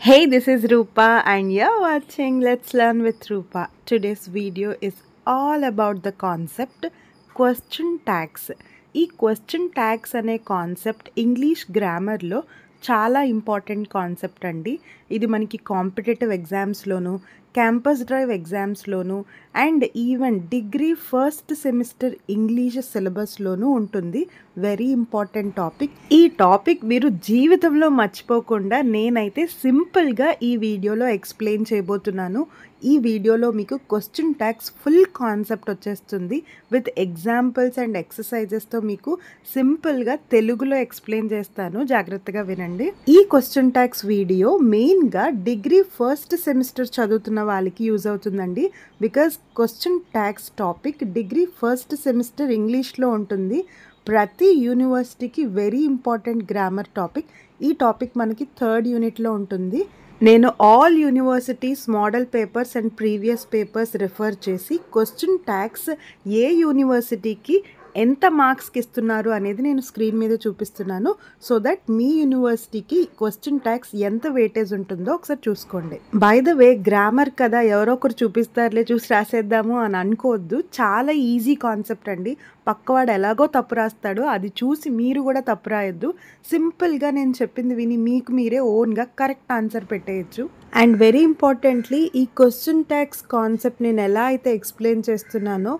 Hey, this is Rupa, and you're watching Let's Learn with Rupa. Today's video is all about the concept question tags. ఈ question tags అనే concept English గ్రామర్లో చాలా important concept అండి. ఇది మనకి competitive ఎగ్జామ్స్లోను, campus drive ఎగ్జామ్స్లోను and even degree first semester English సిలబస్లోనూ ఉంటుంది. Very important topic. ఈ టాపిక్ మీరు జీవితంలో మర్చిపోకుండా నేనైతే సింపుల్గా ఈ వీడియోలో ఎక్స్ప్లెయిన్ చేయబోతున్నాను. ఈ వీడియోలో మీకు క్వశ్చన్ ట్యాగ్స్ ఫుల్ కాన్సెప్ట్ వచ్చేస్తుంది విత్ ఎగ్జాంపుల్స్ అండ్ ఎక్సర్సైజెస్తో మీకు సింపుల్గా తెలుగులో ఎక్స్ప్లెయిన్ చేస్తాను. జాగ్రత్తగా వినండి. ఈ క్వశ్చన్ ట్యాగ్స్ వీడియో మెయిన్గా డిగ్రీ ఫస్ట్ సెమిస్టర్ చదువుతున్న వాళ్ళకి యూజ్ అవుతుందండి. Because question tags topic degree first semester ఇంగ్లీష్లో ఉంటుంది. ప్రతి యూనివర్సిటీకి వెరీ ఇంపార్టెంట్ గ్రామర్ టాపిక్. ఈ టాపిక్ మనకి థర్డ్ యూనిట్లో ఉంటుంది. నేను all universities model papers and previous papers refer చేసి క్వశ్చన్ ట్యాగ్స్ ఏ యూనివర్సిటీకి ఎంత మార్క్స్కి ఇస్తున్నారు అనేది నేను స్క్రీన్ మీద చూపిస్తున్నాను. సో దట్ మీ యూనివర్సిటీకి క్వశ్చన్ ట్యాగ్స్ ఎంత వెయిటేజ్ ఉంటుందో ఒకసారి చూసుకోండి. బై ద వే, గ్రామర్ కదా ఎవరో ఒకరు చూపిస్తారులే చూసి రాసేద్దాము అని అనుకోవద్దు. చాలా ఈజీ కాన్సెప్ట్ అండి. పక్కవాడు ఎలాగో తప్పు రాస్తాడో అది చూసి మీరు కూడా తప్పు రాయొద్దు. సింపుల్గా నేను చెప్పింది విని మీకు మీరే ఓన్గా కరెక్ట్ ఆన్సర్ పెట్టేయచ్చు. అండ్ వెరీ ఇంపార్టెంట్లీ, ఈ క్వశ్చన్ ట్యాగ్స్ కాన్సెప్ట్ నేను ఎలా అయితే ఎక్స్ప్లెయిన్ చేస్తున్నానో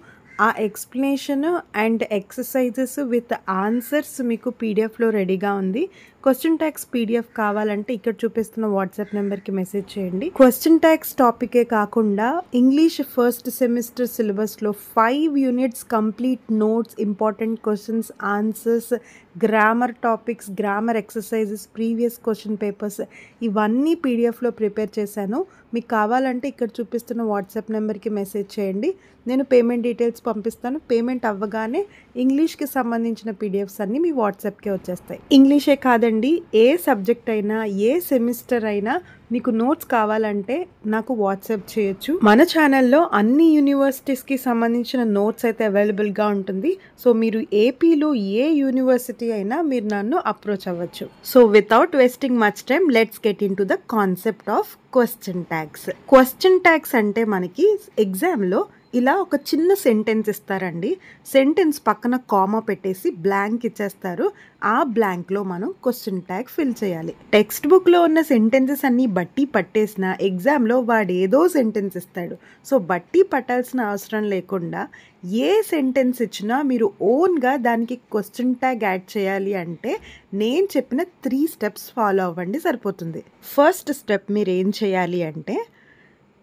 ఆ explanation and exercises with answers మీకు పీడిఎఫ్లో రెడీగా ఉంది. క్వశ్చన్ ట్యాగ్స్ పీడిఎఫ్ కావాలంటే ఇక్కడ చూపిస్తున్న వాట్సాప్ నెంబర్కి మెసేజ్ చేయండి. క్వశ్చన్ ట్యాగ్స్ టాపికే కాకుండా ఇంగ్లీష్ ఫస్ట్ సెమిస్టర్ సిలబస్లో 5 units complete notes, important questions, answers, grammar topics, grammar exercises, previous question papers ఇవన్నీ పీడిఎఫ్లో ప్రిపేర్ చేశాను. మీకు కావాలంటే ఇక్కడ చూపిస్తున్న వాట్సాప్ నెంబర్కి మెసేజ్ చేయండి. నేను పేమెంట్ డీటెయిల్స్ పంపిస్తాను. పేమెంట్ అవ్వగానే ఇంగ్లీష్కి సంబంధించిన పీడిఎఫ్స్ అన్నీ మీ వాట్సాప్కే వచ్చేస్తాయి. ఇంగ్లీషే కాదండి, ఏ సబ్జెక్ట్ అయినా ఏ సెమిస్టర్ అయినా మీకు నోట్స్ కావాలంటే నాకు వాట్సాప్ చేయొచ్చు. మన ఛానల్లో అన్ని యూనివర్సిటీస్కి సంబంధించిన నోట్స్ అయితే అవైలబుల్గా ఉంటుంది. సో మీరు ఏపీలో ఏ యూనివర్సిటీ అయినా మీరు నన్ను అప్రోచ్ అవ్వచ్చు. So without wasting much time let's get in to the concept of question tags. Question tags అంటే మనకి ఎగ్జామ్లో ఇలా ఒక చిన్న సెంటెన్స్ ఇస్తారండి. సెంటెన్స్ పక్కన కామా పెట్టేసి బ్లాంక్ ఇచ్చేస్తారు. ఆ బ్లాంక్లో మనం క్వశ్చన్ ట్యాగ్ ఫిల్ చేయాలి. టెక్స్ట్ బుక్లో ఉన్న సెంటెన్సెస్ అన్నీ బట్టి పట్టేసిన ఎగ్జామ్లో వాడు ఏదో సెంటెన్స్ ఇస్తాడు. సో బట్టి పట్టాల్సిన అవసరం లేకుండా ఏ సెంటెన్స్ ఇచ్చినా మీరు ఓన్గా దానికి క్వశ్చన్ ట్యాగ్ యాడ్ చేయాలి అంటే నేను చెప్పిన 3 స్టెప్స్ ఫాలో అవ్వండి, సరిపోతుంది. ఫస్ట్ స్టెప్ మీరు ఏం చేయాలి అంటే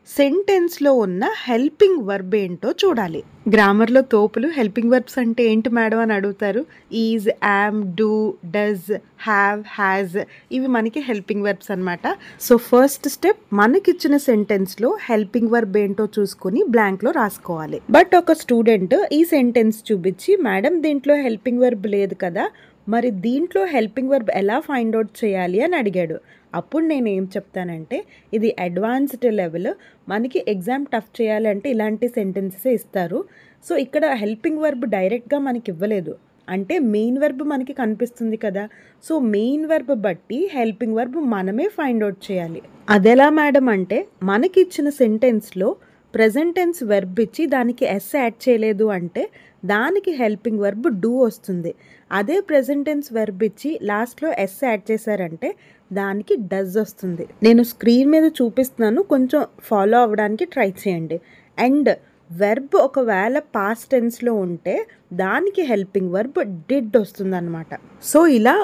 సెంటెన్స్లో ఉన్న హెల్పింగ్ వర్బ్ ఏంటో చూడాలి. గ్రామర్లో తోపులు హెల్పింగ్ వర్బ్స్ అంటే ఏంటి మేడం అని అడుగుతారు. Is, yam, do, does, have, has ఇవి మనకి హెల్పింగ్ వర్బ్స్ అనమాట. సో ఫస్ట్ స్టెప్ మనకిచ్చిన సెంటెన్స్లో హెల్పింగ్ వర్బ్ ఏంటో చూసుకుని బ్లాంక్లో రాసుకోవాలి. బట్ ఒక స్టూడెంట్ ఈ సెంటెన్స్ చూపించి మేడం దీంట్లో హెల్పింగ్ వర్బ్ లేదు కదా, మరి దీంట్లో హెల్పింగ్ వర్బ్ ఎలా ఫైండ్ అవుట్ చేయాలి అని అడిగాడు. అప్పుడు నేను ఏం చెప్తానంటే ఇది అడ్వాన్స్డ్ లెవెల్, మనకి ఎగ్జామ్ టఫ్ చేయాలంటే ఇలాంటి సెంటెన్సెస్ ఇస్తారు. సో ఇక్కడ హెల్పింగ్ వర్బ్ డైరెక్ట్గా మనకి ఇవ్వలేదు అంటే మెయిన్ వర్బ్ మనకి కనిపిస్తుంది కదా. సో మెయిన్ వర్బ్ బట్టి హెల్పింగ్ వర్బ్ మనమే ఫైండ్ అవుట్ చేయాలి. అదెలా మేడం అంటే మనకి ఇచ్చిన సెంటెన్స్లో ప్రెజెంట్ టెన్స్ వెర్బ్ ఇచ్చి దానికి ఎస్ యాడ్ చేయలేదు అంటే దానికి హెల్పింగ్ వర్బ్ డూ వస్తుంది. అదే ప్రెజెంట్ టెన్స్ వెర్బ్ ఇచ్చి లాస్ట్లో ఎస్ యాడ్ చేశారంటే దానికి డస్ వస్తుంది. నేను స్క్రీన్ మీద చూపిస్తున్నాను, కొంచెం ఫాలో అవ్వడానికి ట్రై చేయండి. అండ్ వెర్బ్ ఒకవేళ పాస్ట్ టెన్స్లో ఉంటే దానికి హెల్పింగ్ వర్బ్ డిడ్ వస్తుంది అనమాట. సో ఇలా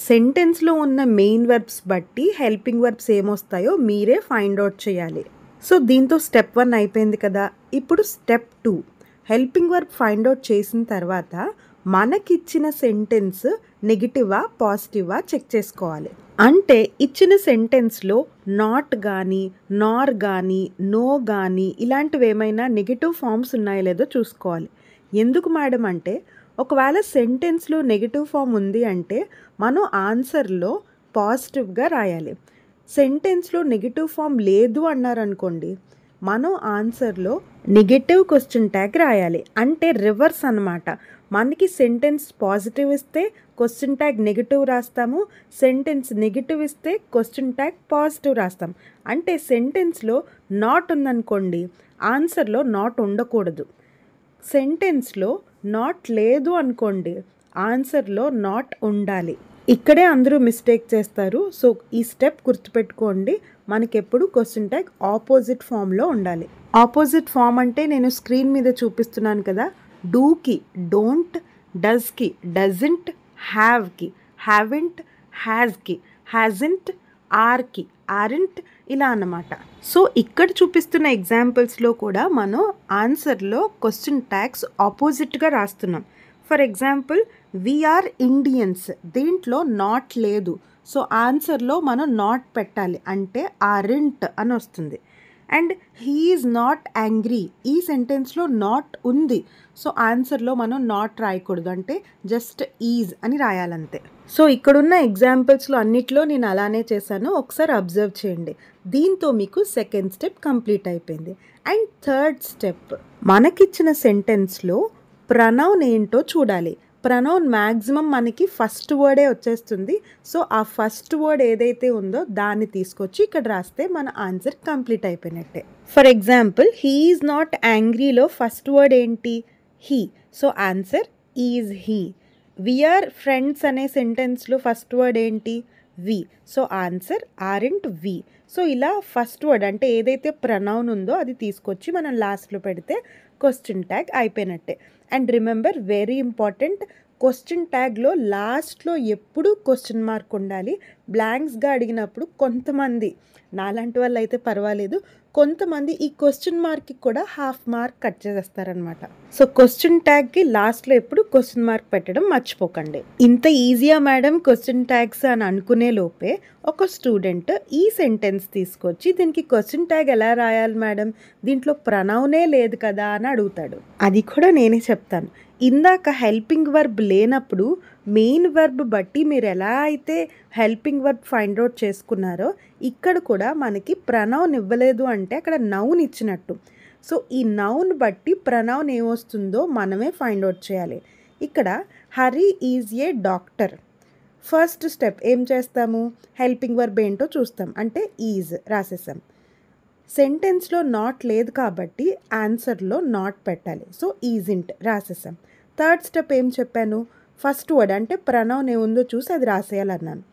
సెంటెన్స్లో ఉన్న మెయిన్ వర్బ్స్ బట్టి హెల్పింగ్ వర్బ్స్ ఏమొస్తాయో మీరే ఫైండ్ అవుట్ చేయాలి. సో దీంతో స్టెప్ 1 అయిపోయింది కదా. ఇప్పుడు step 2, helping verb find out చేసిన తర్వాత మనకిచ్చిన సెంటెన్స్ నెగిటివా పాజిటివా చెక్ చేసుకోవాలి. అంటే ఇచ్చిన సెంటెన్స్లో నాట్ కానీ, నార్ కానీ, నో కానీ ఇలాంటివి ఏమైనా నెగిటివ్ ఫామ్స్ ఉన్నాయో లేదో చూసుకోవాలి. ఎందుకు మేడం అంటే ఒకవేళ సెంటెన్స్లో నెగిటివ్ ఫామ్ ఉంది అంటే మనం ఆన్సర్లో పాజిటివ్గా రాయాలి. సెంటెన్స్లో నెగిటివ్ ఫామ్ లేదు అన్నారనుకోండి, మనం ఆన్సర్లో నెగటివ్ క్వశ్చన్ ట్యాగ్ రాయాలి. అంటే రివర్స్ అన్నమాట. మనకి సెంటెన్స్ పాజిటివ్ ఇస్తే క్వశ్చన్ ట్యాగ్ నెగటివ్ రాస్తాము, సెంటెన్స్ నెగటివ్ ఇస్తే క్వశ్చన్ ట్యాగ్ పాజిటివ్ రాస్తాం. అంటే సెంటెన్స్లో నాట్ ఉందనుకోండి, ఆన్సర్లో నాట్ ఉండకూడదు. సెంటెన్స్లో నాట్ లేదు అనుకోండి, ఆన్సర్లో నాట్ ఉండాలి. ఇక్కడే అందరూ మిస్టేక్ చేస్తారు. సో ఈ స్టెప్ గుర్తుపెట్టుకోండి. మనకెప్పుడు క్వశ్చన్ ట్యాగ్ ఆపోజిట్ ఫామ్లో ఉండాలి. ఆపోజిట్ ఫామ్ అంటే నేను స్క్రీన్ మీద చూపిస్తున్నాను కదా, డూకి డోంట్, డస్కి డజంట్, హ్యావ్కి హ్యావెంట్, హ్యాజ్కి హ్యాజంట్, ఆర్కి ఆరెంట్, ఇలా అన్నమాట. సో ఇక్కడ చూపిస్తున్న ఎగ్జాంపుల్స్లో కూడా మనం ఆన్సర్లో క్వశ్చన్ ట్యాగ్స్ ఆపోజిట్గా రాస్తున్నాం. ఫర్ ఎగ్జాంపుల్ వీఆర్ ఇండియన్స్, దీంట్లో నాట్ లేదు. సో ఆన్సర్లో మనం నాట్ పెట్టాలి, అంటే ఆరెంట్ అని వస్తుంది. And he is not angry, ఈ సెంటెన్స్లో నాట్ ఉంది. సో ఆన్సర్లో మనం నాట్ రాయకూడదు, అంటే జస్ట్ ఈజ్ అని రాయాలంతే. సో ఇక్కడున్న ఎగ్జాంపుల్స్లో అన్నిట్లో నేను అలానే చేశాను, ఒకసారి అబ్జర్వ్ చేయండి. దీంతో మీకు సెకండ్ స్టెప్ కంప్లీట్ అయిపోయింది. అండ్ థర్డ్ స్టెప్, మనకిచ్చిన సెంటెన్స్లో ప్రనౌన్ ఏంటో చూడాలి. ప్రనౌన్ మ్యాక్సిమం మనకి ఫస్ట్ వర్డే వచ్చేస్తుంది. సో ఆ ఫస్ట్ వర్డ్ ఏదైతే ఉందో దాన్ని తీసుకొచ్చి ఇక్కడ రాస్తే మన ఆన్సర్ కంప్లీట్ అయిపోయినట్టే. For example he is not యాంగ్రీలో ఫస్ట్ వర్డ్ ఏంటి? He. So answer is he. We are friends అనే సెంటెన్స్లో ఫస్ట్ వర్డ్ ఏంటి? We. So answer aren't we. So ఇలా ఫస్ట్ వర్డ్ అంటే ఏదైతే ప్రనౌన్ ఉందో అది తీసుకొచ్చి మనం లాస్ట్లో పెడితే క్వశ్చన్ ట్యాగ్ అయిపోయినట్టే. And remember, very important, question ట్యాగ్లో లాస్ట్లో ఎప్పుడు క్వశ్చన్ మార్క్ ఉండాలి. బ్లాంక్స్గా అడిగినప్పుడు కొంతమంది, నాలాంటి వాళ్ళు అయితే పర్వాలేదు, కొంతమంది ఈ క్వశ్చన్ మార్క్కి కూడా హాఫ్ మార్క్ కట్ చేసేస్తారనమాట. సో క్వశ్చన్ ట్యాగ్కి లాస్ట్లో ఎప్పుడు క్వశ్చన్ మార్క్ పెట్టడం మర్చిపోకండి. ఇంత ఈజీయా మేడం క్వశ్చన్ ట్యాగ్స్ అని అనుకునే లోపే ఒక స్టూడెంట్ ఈ సెంటెన్స్ తీసుకొచ్చి దీనికి క్వశ్చన్ ట్యాగ్ ఎలా రాయాలి మేడం, దీంట్లో ప్రనౌనే లేదు కదా అని అడుగుతాడు. అది కూడా నేనే చెప్తాను. ఇందాక హెల్పింగ్ వర్బ్ లేనప్పుడు మెయిన్ వర్బ్ బట్టి మీరు ఎలా అయితే హెల్పింగ్ వర్బ్ ఫైండ్ అవుట్ చేసుకున్నారో ఇక్కడ కూడా మనకి ప్రనౌన్ ఇవ్వలేదు అంటే అక్కడ నౌన్ ఇచ్చినట్టు. సో ఈ నౌన్ బట్టి ప్రనౌన్ ఏమొస్తుందో మనమే ఫైండ్ అవుట్ చేయాలి. ఇక్కడ Hari is a doctor. First step ఏం చేస్తాము? హెల్పింగ్ వర్బ్ ఏంటో చూస్తాం, అంటే ఈజ్ రాసేసాం. సెంటెన్స్లో నాట్ లేదు కాబట్టి ఆన్సర్లో నాట్ పెట్టాలి. సో ఈజింట్ రాసేసాం. థర్డ్ స్టెప్ ఏం చెప్పాను? ఫస్ట్ వర్డ్ అంటే ప్రనౌన్ ఏముందో చూసి అది రాసేయాలన్నాను.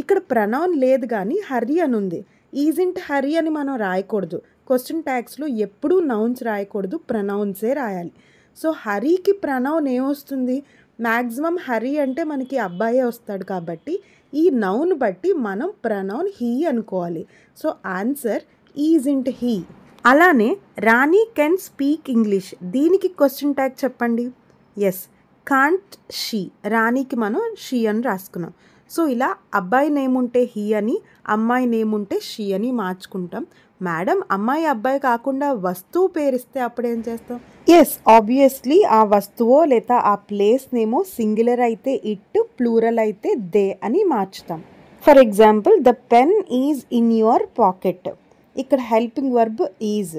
ఇక్కడ ప్రనౌన్ లేదు కానీ హరి అని ఉంది. ఈజింట్ హరి అని మనం రాయకూడదు. క్వశ్చన్ ట్యాగ్స్లో ఎప్పుడూ నౌన్స్ రాయకూడదు, ప్రనౌన్సే రాయాలి. సో హరికి ప్రనౌన్ ఏమొస్తుంది? మ్యాక్సిమం హరి అంటే మనకి అబ్బాయే వస్తాడు కాబట్టి ఈ నౌన్ బట్టి మనం ప్రనౌన్ హీ అనుకోవాలి. So answer isn't he. అలానే రాణి కెన్ స్పీక్ ఇంగ్లీష్, దీనికి క్వశ్చన్ ట్యాగ్ చెప్పండి. Yes, can't she. రాణికి మనం షీ అని రాసుకున్నాం. సో ఇలా అబ్బాయి నేమ్ ఉంటే హీ అని, అమ్మాయి నేమ్ ఉంటే షీ అని మార్చుకుంటాం. మేడం అమ్మాయి అబ్బాయి కాకుండా వస్తువు పేరిస్తే అప్పుడు ఏం చేస్తాం? ఎస్, ఆబ్వియస్లీ ఆ వస్తువో లేదా ఆ ప్లేస్ నేమో సింగులర్ అయితే ఇట్, ప్లూరల్ అయితే దే అని మార్చుతాం. For example the pen is in your pocket. ఇక్కడ హెల్పింగ్ వర్బ్ ఈజ్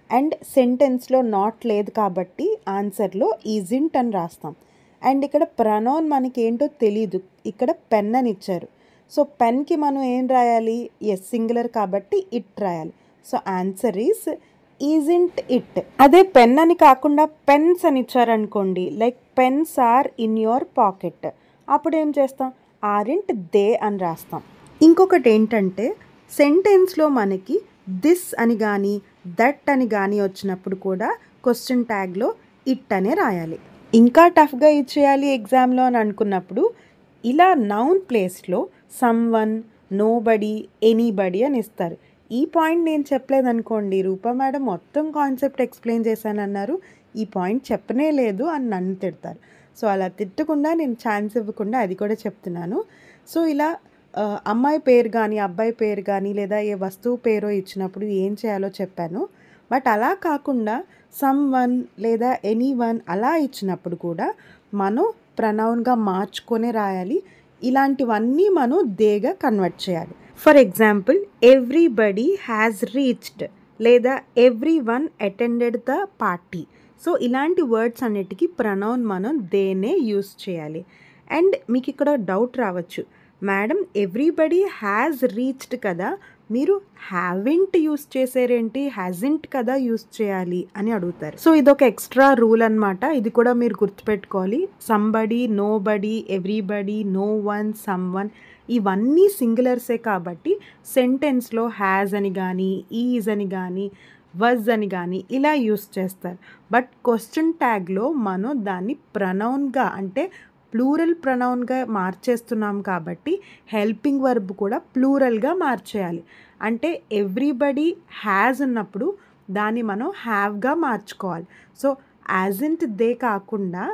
అండ్ సెంటెన్స్లో నాట్ లేదు కాబట్టి ఆన్సర్లో ఈజింట్ అని రాస్తాం. అండ్ ఇక్కడ ప్రనౌన్ మనకి ఏంటో తెలీదు, ఇక్కడ పెన్ అని ఇచ్చారు. సో పెన్కి మనం ఏం రాయాలి? ఎస్, సింగులర్ కాబట్టి ఇట్ రాయాలి. So answer isn't it. అదే పెన్ అని కాకుండా పెన్స్ అని ఇచ్చారనుకోండి, like pens are in your pocket, అప్పుడు ఏం చేస్తాం? ఆరింట్ దే అని రాస్తాం. ఇంకొకటి ఏంటంటే సెంటెన్స్లో మనకి దిస్ అని కానీ దట్ అని కానీ వచ్చినప్పుడు కూడా క్వశ్చన్ ట్యాగ్లో ఇట్ అనే రాయాలి. ఇంకా టఫ్గా ఇచ్చేయాలి ఎగ్జామ్లో అని అనుకున్నప్పుడు ఇలా నౌన్ ప్లేస్లో సమ్వన్, నోబడి, ఎనీబడి అని ఇస్తారు. ఈ పాయింట్ నేను చెప్పలేదనుకోండి, రూపా మేడం మొత్తం కాన్సెప్ట్ ఎక్స్ప్లెయిన్ చేశానన్నారు, ఈ పాయింట్ చెప్పనే లేదు అని నన్ను తిడతారు. సో అలా తిట్టకుండా నేను ఛాన్స్ ఇవ్వకుండా అది కూడా చెప్తున్నాను. సో ఇలా అమ్మాయి పేరు కానీ అబ్బాయి పేరు కానీ లేదా ఏ వస్తువు పేరో ఇచ్చినప్పుడు ఏం చేయాలో చెప్పాను. బట్ అలా కాకుండా సమ్ వన్ లేదా ఎనీ వన్ అలా ఇచ్చినప్పుడు కూడా మనం ప్రనౌన్గా మార్చుకొని రాయాలి. ఇలాంటివన్నీ మనం దేగా కన్వర్ట్ చేయాలి. For example everybody has reached, లేదా everyone attended the party. So ఇలాంటి వర్డ్స్ అన్నిటికీ ప్రనౌన్ మనం దేనే యూస్ చేయాలి. అండ్ మీకు ఇక్కడ డౌట్ రావచ్చు, మేడం ఎవ్రీబడి హ్యాజ్ రీచ్డ్ కదా, మీరు హ్యావింట్ యూస్ చేసారేంటి, హ్యాజింట్ కదా యూస్ చేయాలి అని అడుగుతారు. సో ఇదొక ఎక్స్ట్రా రూల్ అనమాట, ఇది కూడా మీరు గుర్తుపెట్టుకోవాలి. Somebody, nobody, everybody, no one, someone ఇవన్నీ సింగులర్సే కాబట్టి సెంటెన్స్లో హ్యాజ్ అని కానీ, ఈజ్ అని కానీ, వజ్ అని కానీ ఇలా యూస్ చేస్తారు. బట్ క్వశ్చన్ ట్యాగ్లో మనం దాన్ని ప్రనౌన్గా అంటే ప్లూరల్ ప్రనౌన్గా మార్చేస్తున్నాం కాబట్టి హెల్పింగ్ వర్బ్ కూడా ప్లూరల్గా మార్చేయాలి. అంటే ఎవ్రీబడి హ్యాజ్ ఉన్నప్పుడు దాన్ని మనం హ్యావ్గా మార్చుకోవాలి. సో యాజింట్ దే కాకుండా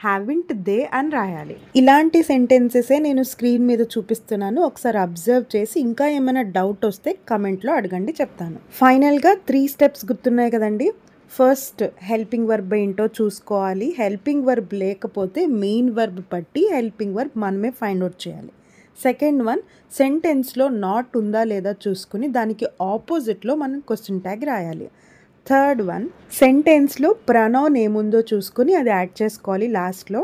హ్యావింట్ దే అని రాయాలి. ఇలాంటి సెంటెన్సెసే నేను స్క్రీన్ మీద చూపిస్తున్నాను, ఒకసారి అబ్జర్వ్ చేసి ఇంకా ఏమైనా డౌట్ వస్తే కమెంట్లో అడగండి, చెప్తాను. ఫైనల్గా 3 స్టెప్స్ గుర్తున్నాయి కదండి. ఫస్ట్ హెల్పింగ్ వర్బ్ ఏంటో చూసుకోవాలి. హెల్పింగ్ వర్బ్ లేకపోతే మెయిన్ వర్బ్ పట్టి హెల్పింగ్ వర్బ్ మనమే ఫైండ్ అవుట్ చేయాలి. సెకండ్ వన్, సెంటెన్స్లో నాట్ ఉందా లేదా చూసుకుని దానికి ఆపోజిట్లో మనం క్వశ్చన్ ట్యాగ్ రాయాలి. థర్డ్ వన్, సెంటెన్స్లో ప్రనౌన్ ఏముందో చూసుకుని అది యాడ్ చేసుకోవాలి లాస్ట్లో.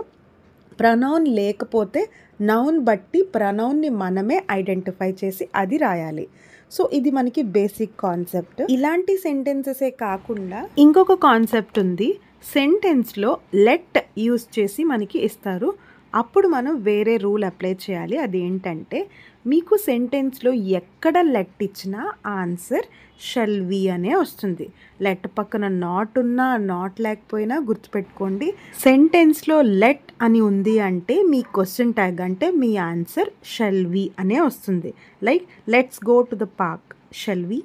ప్రనౌన్ లేకపోతే నౌన్ బట్టి ప్రనౌన్ని మనమే ఐడెంటిఫై చేసి అది రాయాలి. సో ఇది మనకి బేసిక్ కాన్సెప్ట్. ఇలాంటి సెంటెన్సెసే కాకుండా ఇంకొక కాన్సెప్ట్ ఉంది. సెంటెన్స్లో లెట్ యూస్ చేసి మనకి ఇస్తారు, అప్పుడు మనం వేరే రూల్ అప్లై చేయాలి. అదేంటంటే మీకు సెంటెన్స్లో ఎక్కడ లెట్ ఇచ్చినా ఆన్సర్ షల్ వి అనే వస్తుంది. లెట్ పక్కన నాట్ ఉన్నా నాట్ లేకపోయినా గుర్తుపెట్టుకోండి, సెంటెన్స్లో లెట్ అని ఉంది అంటే మీ క్వశ్చన్ ట్యాగ్ అంటే మీ ఆన్సర్ షల్ వి అనే వస్తుంది. Like let's go to the park shall we,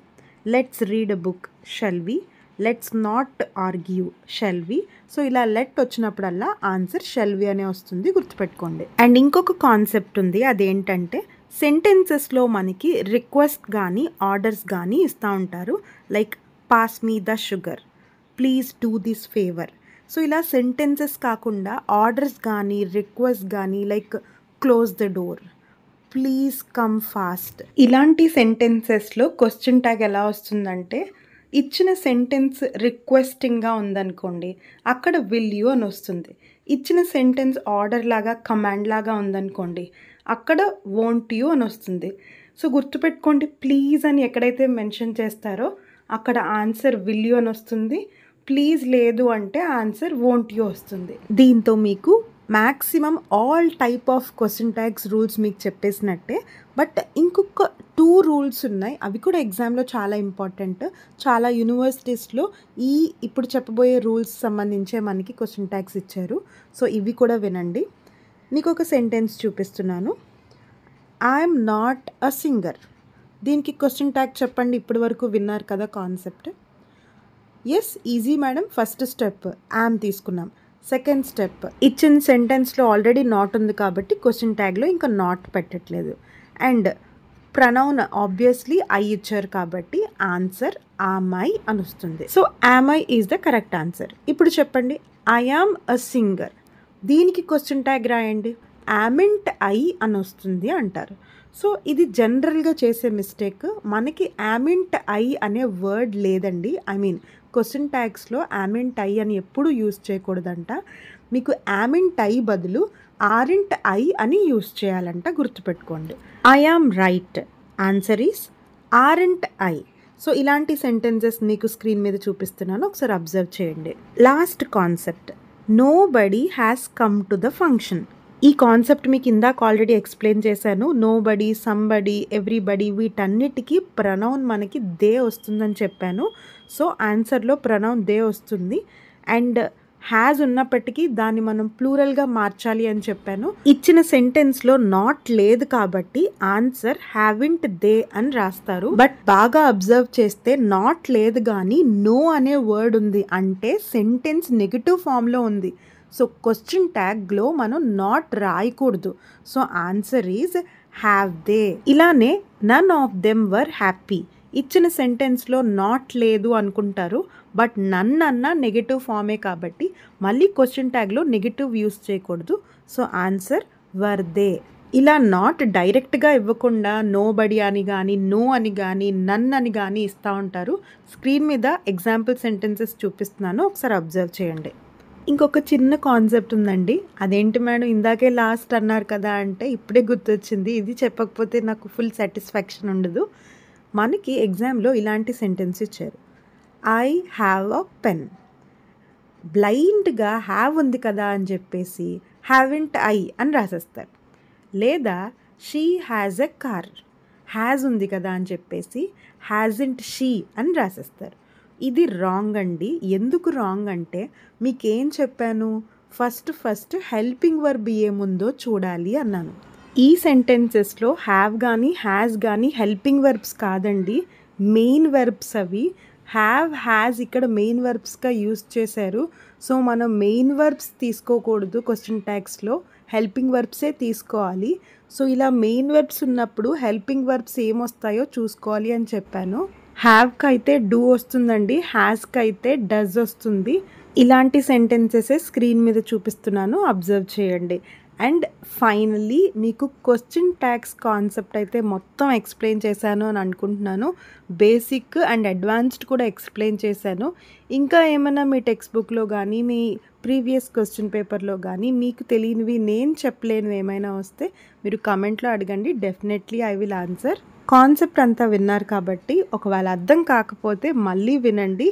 let's read a book shall we, let's not argue shall we. So ఇలా లెట్ వచ్చినప్పుడల్లా ఆన్సర్ షెల్ వి అనే వస్తుంది, గుర్తుపెట్టుకోండి. అండ్ ఇంకొక కాన్సెప్ట్ ఉంది, అదేంటంటే సెంటెన్సెస్లో మనకి రిక్వెస్ట్ కానీ ఆర్డర్స్ కానీ ఇస్తూ ఉంటారు. Like pass me the sugar, please do this favour. So ఇలా సెంటెన్సెస్ కాకుండా ఆర్డర్స్ కానీ రిక్వెస్ట్ కానీ like close the door, please come fast, ఇలాంటి సెంటెన్సెస్లో క్వశ్చన్ ట్యాగ్ ఎలా వస్తుందంటే ఇచ్చిన సెంటెన్స్ రిక్వెస్టింగ్గా ఉందనుకోండి అక్కడ విల్ యూ అని వస్తుంది. ఇచ్చిన సెంటెన్స్ ఆర్డర్ లాగా కమాండ్ లాగా ఉందనుకోండి అక్కడ వోంట్ యూ అని వస్తుంది. సో గుర్తుపెట్టుకోండి, ప్లీజ్ అని ఎక్కడైతే మెన్షన్ చేస్తారో అక్కడ ఆన్సర్ విల్ యూ అని వస్తుంది. ప్లీజ్ లేదు అంటే ఆన్సర్ వోంట్ యూ వస్తుంది. దీంతో మీకు maximum all type of question tags rules మీకు చెప్పేసినట్టే. బట్ ఇంకొక 2 రూల్స్ ఉన్నాయి, అవి కూడా ఎగ్జామ్లో చాలా ఇంపార్టెంట్. చాలా యూనివర్సిటీస్లో ఇప్పుడు చెప్పబోయే రూల్స్ సంబంధించే మనకి క్వశ్చన్ ట్యాగ్స్ ఇచ్చారు. సో ఇవి కూడా వినండి. మీకు ఒక సెంటెన్స్ చూపిస్తున్నాను, ఐఎమ్ నాట్ అ సింగర్. దీనికి క్వశ్చన్ ట్యాగ్ చెప్పండి. ఇప్పటి వరకు విన్నారు కదా concept. Yes, easy madam. First step am తీసుకున్నాం. సెకండ్ స్టెప్ ఇచ్చిన సెంటెన్స్లో ఆల్రెడీ నాట్ ఉంది కాబట్టి క్వశ్చన్ ట్యాగ్లో ఇంకా నాట్ పెట్టట్లేదు. అండ్ ప్రనౌన్ ఆబ్వియస్లీ ఐ ఇచ్చారు కాబట్టి ఆన్సర్ ఆమై అని వస్తుంది. So am I is the correct answer. ఇప్పుడు చెప్పండి, ఐ యామ్ అ సింగర్, దీనికి క్వశ్చన్ ట్యాగ్ రాయండి. యామెంట్ ఐ అని వస్తుంది అంటారు. సో ఇది జనరల్గా చేసే మిస్టేక్. మనకి యామెంట్ ఐ అనే వర్డ్ లేదండి. ఐ మీన్ క్వశ్చన్ ట్యాగ్స్లో యామెంట్ ఐ అని ఎప్పుడు యూజ్ చేయకూడదంట. మీకు యామెంట్ ఐ బదులు ఆరింట్ ఐ అని యూజ్ చేయాలంట, గుర్తుపెట్టుకోండి. I am right, answer is aren't I. So ఇలాంటి సెంటెన్సెస్ మీకు స్క్రీన్ మీద చూపిస్తున్నాను, ఒకసారి అబ్జర్వ్ చేయండి. Last concept, nobody has come to the function. ఈ కాన్సెప్ట్ మీకు ఇందాక ఆల్రెడీ ఎక్స్ప్లెయిన్ చేశాను. నో బడీ, సంబడీ, ఎవ్రీబడీ వీటన్నిటికీ ప్రనౌన్ మనకి దే వస్తుందని చెప్పాను. సో ఆన్సర్లో ప్రనౌన్ దే వస్తుంది. అండ్ హ్యాజ్ ఉన్నప్పటికీ దాన్ని మనం ప్లూరల్గా మార్చాలి అని చెప్పాను. ఇచ్చిన సెంటెన్స్లో నాట్ లేదు కాబట్టి ఆన్సర్ హ్యావింట్ దే అని రాస్తారు. బట్ బాగా అబ్జర్వ్ చేస్తే నాట్ లేదు కానీ నో అనే వర్డ్ ఉంది, అంటే సెంటెన్స్ నెగటివ్ ఫామ్లో ఉంది. సో క్వశ్చన్ ట్యాగ్లో మనం నాట్ రాయకూడదు. So answer is have they. ఇలానే none of them were happy, ఇచ్చిన సెంటెన్స్లో నాట్ లేదు అనుకుంటారు, బట్ నన్ అన్న నెగటివ్ ఫామే కాబట్టి మళ్ళీ క్వశ్చన్ ట్యాగ్లో నెగటివ్ యూస్ చేయకూడదు. So answer were they. ఇలా నాట్ డైరెక్ట్‌గా ఇవ్వకుండా నోబడీ అని గాని, నో అని గాని, నన్ అని గాని ఇస్తా ఉంటారు. స్క్రీన్ మీద ఎగ్జాంపుల్ సెంటెన్సెస్ చూపిస్తున్నాను. ఒకసారి అబ్జర్వ్ చేయండి. ఇంకొక చిన్న కాన్సెప్ట్ ఉందండి. అదేంటి మేడం ఇందాకే లాస్ట్ అన్నారు కదా అంటే ఇప్పుడే గుర్తొచ్చింది. ఇది చెప్పకపోతే నాకు ఫుల్ సాటిస్ఫాక్షన్ ఉండదు. మనకి ఎగ్జామ్‌లో ఇలాంటి సెంటెన్స్ ఇచ్చారు. I have a pen. బ్లైండ్‌గా హ్యావ్ ఉంది కదా అని చెప్పేసి హ్యావెంట్ ఐ అని రాసేస్తారు. లేదా she has a car. Has ఉంది కదా అని చెప్పేసి హ్యాజంట్ షీ అని రాసేస్తారు. ఇది రాంగ్ అండి. ఎందుకు రాంగ్ అంటే మీకేం చెప్పాను, ఫస్ట్ హెల్పింగ్ వర్బ్ ఏముందో చూడాలి అన్నాను. ఈ సెంటెన్సెస్లో హ్యావ్ కానీ హ్యాజ్ కానీ హెల్పింగ్ వర్బ్స్ కాదండి, మెయిన్ వర్బ్స్ అవి. హ్యావ్ హ్యాజ్ ఇక్కడ మెయిన్ వర్బ్స్గా యూజ్ చేశారు. సో మనం మెయిన్ వర్బ్స్ తీసుకోకూడదు క్వశ్చన్ ట్యాగ్స్లో, హెల్పింగ్ వర్బ్సే తీసుకోవాలి. సో ఇలా మెయిన్ వర్బ్స్ ఉన్నప్పుడు హెల్పింగ్ వర్బ్స్ ఏమొస్తాయో చూసుకోవాలి అని చెప్పాను. హ్యావ్కి అయితే డూ వస్తుందండి, హ్యాస్కి అయితే డస్ వస్తుంది. ఇలాంటి సెంటెన్సెస్ స్క్రీన్ మీద చూపిస్తున్నాను, అబ్జర్వ్ చేయండి. అండ్ ఫైనల్లీ మీకు క్వశ్చన్ ట్యాగ్స్ కాన్సెప్ట్ అయితే మొత్తం ఎక్స్ప్లెయిన్ చేశాను అని అనుకుంటున్నాను. బేసిక్ అండ్ అడ్వాన్స్డ్ కూడా ఎక్స్ప్లెయిన్ చేశాను. ఇంకా ఏమైనా మీ టెక్స్ట్ బుక్లో కానీ మీ ప్రీవియస్ క్వశ్చన్ పేపర్లో కానీ మీకు తెలియనివి నేను చెప్పలేనివి ఏమైనా వస్తే మీరు కమెంట్లో అడగండి. Definitely I will answer. Concept అంతా విన్నారు కాబట్టి ఒకవేళ అర్థం కాకపోతే మళ్ళీ వినండి.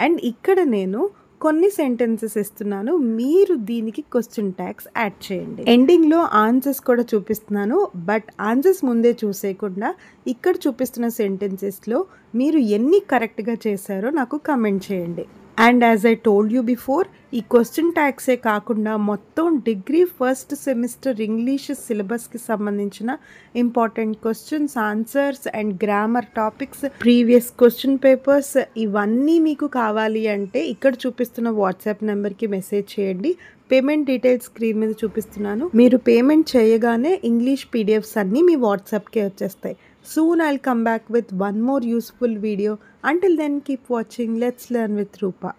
అండ్ ఇక్కడ నేను కొన్ని సెంటెన్సెస్ ఇస్తున్నాను, మీరు దీనికి క్వశ్చన్ ట్యాగ్స్ యాడ్ చేయండి. ఎండింగ్లో ఆన్సర్స్ కూడా చూపిస్తున్నాను, బట్ ఆన్సర్స్ ముందే చూసేయకుండా ఇక్కడ చూపిస్తున్న సెంటెన్సెస్లో మీరు ఎన్ని కరెక్ట్గా చేశారో నాకు కమెంట్ చేయండి. And as I told you before, ఈ క్వశ్చన్ ట్యాగ్సే కాకుండా మొత్తం డిగ్రీ ఫస్ట్ సెమిస్టర్ ఇంగ్లీష్ సిలబస్కి సంబంధించిన important questions, answers and grammar topics, previous question papers ఇవన్నీ మీకు కావాలి అంటే ఇక్కడ చూపిస్తున్న వాట్సాప్ నెంబర్కి మెసేజ్ చేయండి. పేమెంట్ డీటెయిల్స్ స్క్రీన్ మీద చూపిస్తున్నాను. మీరు పేమెంట్ చేయగానే ఇంగ్లీష్ పీడిఎఫ్స్ అన్నీ మీ వాట్సాప్కే వచ్చేస్తాయి. Soon I'll come back with one more useful video. Until then, keep watching. Let's learn with Rupa.